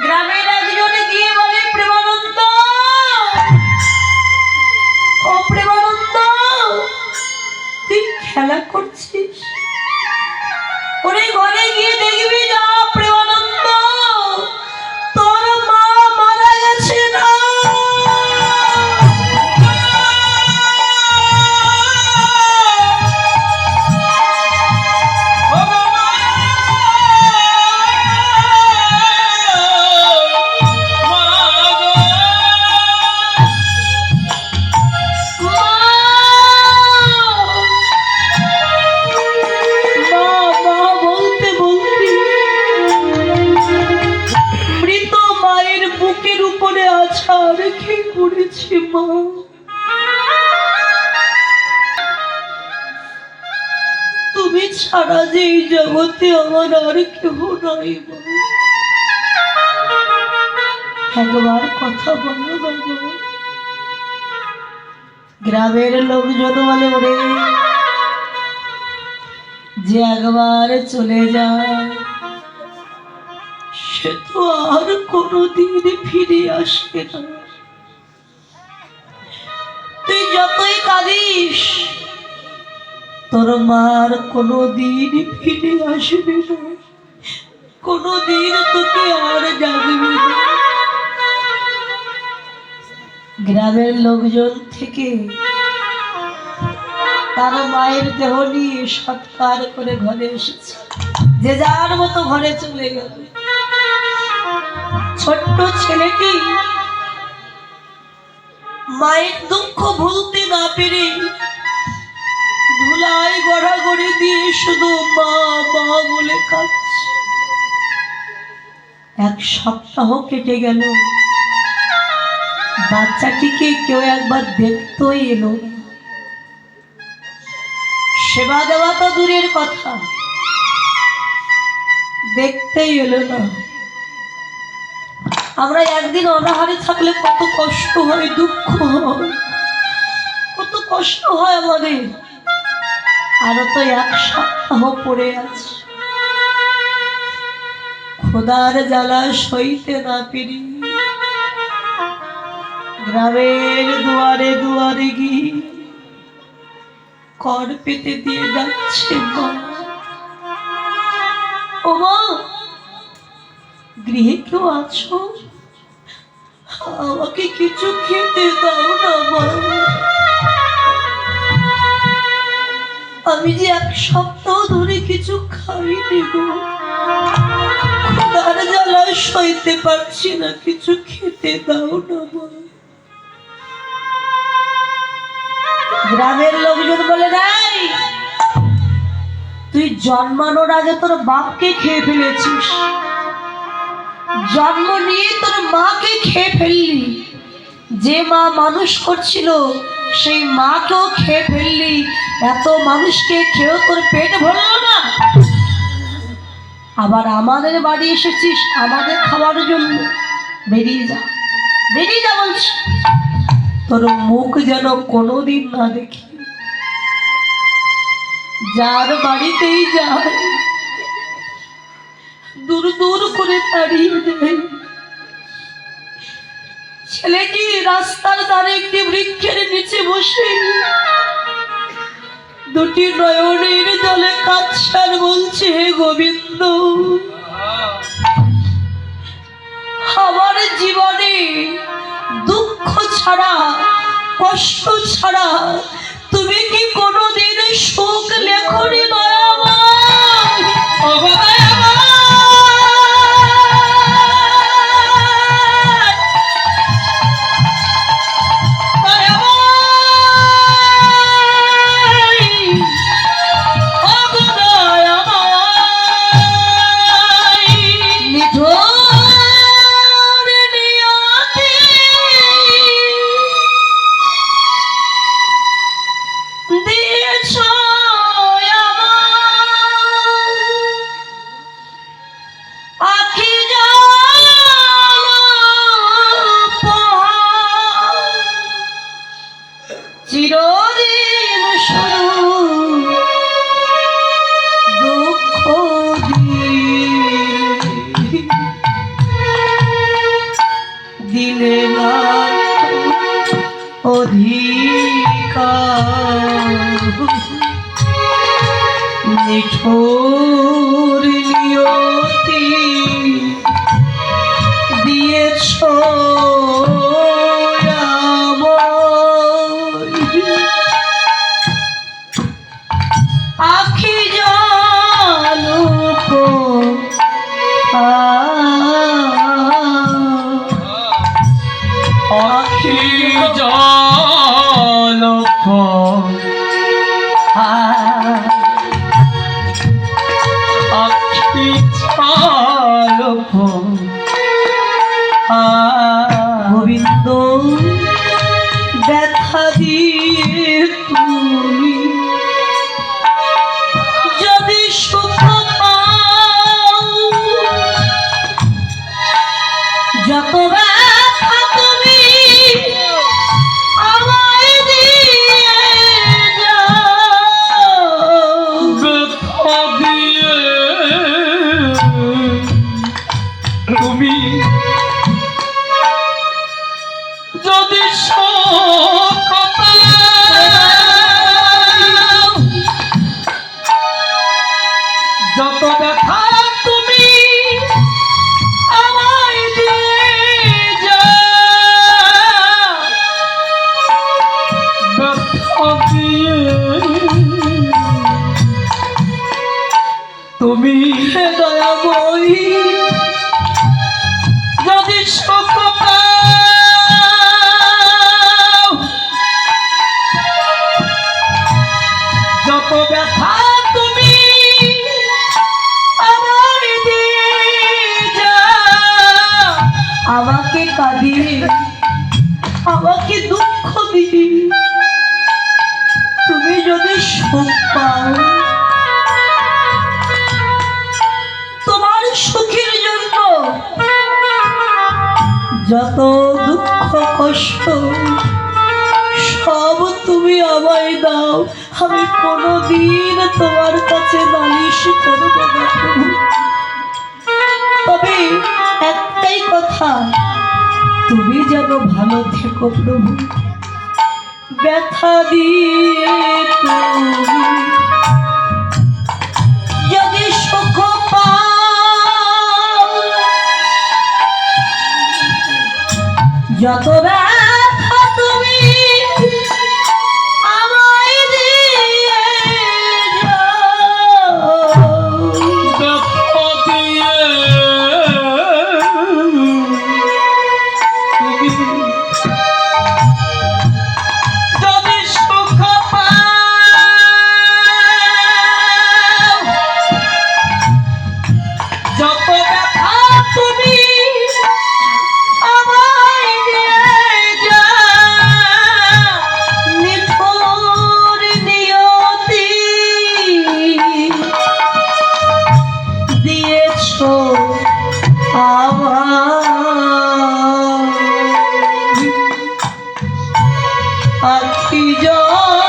গ্রামের একজনে গিয়ে বলে, প্রেমানন্দ, ও প্রেমানন্দ, তুই খেলা করছিস? ওরে ঘরে গিয়ে দেখবি না প্রেমানন্দ, তোর মা মারা গেছে না। তুমি ছাড়া যে এই জগতে আমার আর কেহ নাই। একবার কথা বলো বাবা। গ্রামের লোকজন বলে, ওরে যে একবার চলে যায় সে তো আর কোনোদিন ফিরে আসে না। তুই যতই কাঁদিস তোর মার কোনোদিন ফিরে আসবে না, কোনোদিন তোকে আর জাগবে না। গ্রামের লোকজন থেকে তার মায়ের দেহ নিয়ে সৎকার করে ঘরে এসেছে, যে যার মতো ঘরে চলে গেল। ছোট্ট ছেলেটি মায়ের দুঃখ ভুলতে না পেরে ধুলায় গড়াগড়ি দিয়ে শুধু মা মা বলে কাঁদছে। এক সপ্তাহ কেটে গেল, বাচ্চাটিকে কেউ একবার দেখতেই এলো। সেবা দেওয়া তো দূরের কথা, দেখতেই এলো না। আমরা একদিন অনাহারে থাকলে কত কষ্ট হয়, দুঃখ হয়, কত কষ্ট হয় আমাদের। আরো তো এক সপ্তাহ পড়ে আছে। খোদার জ্বালা সইতে না পেরে গ্রামের দুয়ারে দুয়ারে গিয়ে কর পেতে দিয়ে যাচ্ছে, মা ও মা, গৃহে কেউ আছো? আমাকে কিছু খেতে দাও না মা। আমি যে এক সপ্তাহ ধরে কিছু খাইনি গো, তার জ্বালা সইতে পারছি না, কিছু খেতে দাও না মা। গ্রামের লোকজন বলে, নাই তুই জন্মানোর আগে তোর বাপকে খেয়ে ফেলেছিস, জন্ম নিয়ে তোর মাকে খেয়ে ফেললি, যে মা মানুষ করছিল সেই মাকেও খেয়ে ফেললি, এত মানুষকে খেয়েও তোর পেট ভরল না। আবার আমাদের বাড়ি এসেছিস আমাদের খাবার জন্য, বেরিয়ে যা, বেরিয়ে যা বলছি। তোর মুখ যেন কোনোদিন না দেখি। যার বাড়িতেই যায় দূর দূর করে তাড়িয়ে দেয়। ছেলেটি রাস্তার ধারে একটি বৃক্ষের নিচে বসে দুটি নয়নের জলে কাঁদছে আর বলছে, হে গোবিন্দ, আমার জীবনে দুঃখ ছাড়া, কষ্ট ছাড়া তুমি কি কোনোদিন সুখ লেখনি দয়াময়? দিয়েছ অধিকার নিঠুর নিয়তি দিয়েছ আখি জানো আখি জল আখি জল গোবিন্দ ব্যথা দিয়ে তুমি যদি সুখ পাও যত ব্যথা তুমি আমায় দিয়ে যাও ব্যথা দিয়ে তুমি যদি শোক পাও, যত ব্যথা তুমি আমায় দিয়ে যাও, ব্যথা দিয়ে তুমি দয়াময়ী যদি সুখ পাও, যত ব্যথা তুমি আমায় দিয়ে যাও আমাকে কাঁদিয়ে আমাকে দুঃখ দিয়ে তুমি যদি সুখ পাও তোমার সুখের জন্য যত দুঃখ কষ্ট সব তুমি আমায় দাও আমি কোনোদিন তোমার কাছে নালিশ করব না প্রভু তবে একটাই কথা তুমি যেন ভালো থেকো প্রভু ব্যথা দিয়ে তুমি যদি সুখ পাও যত ব্যথা তুমি আমায় দিয়ে যাও ব্যথা দিয়ে তুমি যদি সুখ পাও, যত ব্যথা তুমি আমায় দিয়ে যাও নিঠুর নিয়তি দিয়েছ আমার আখি জল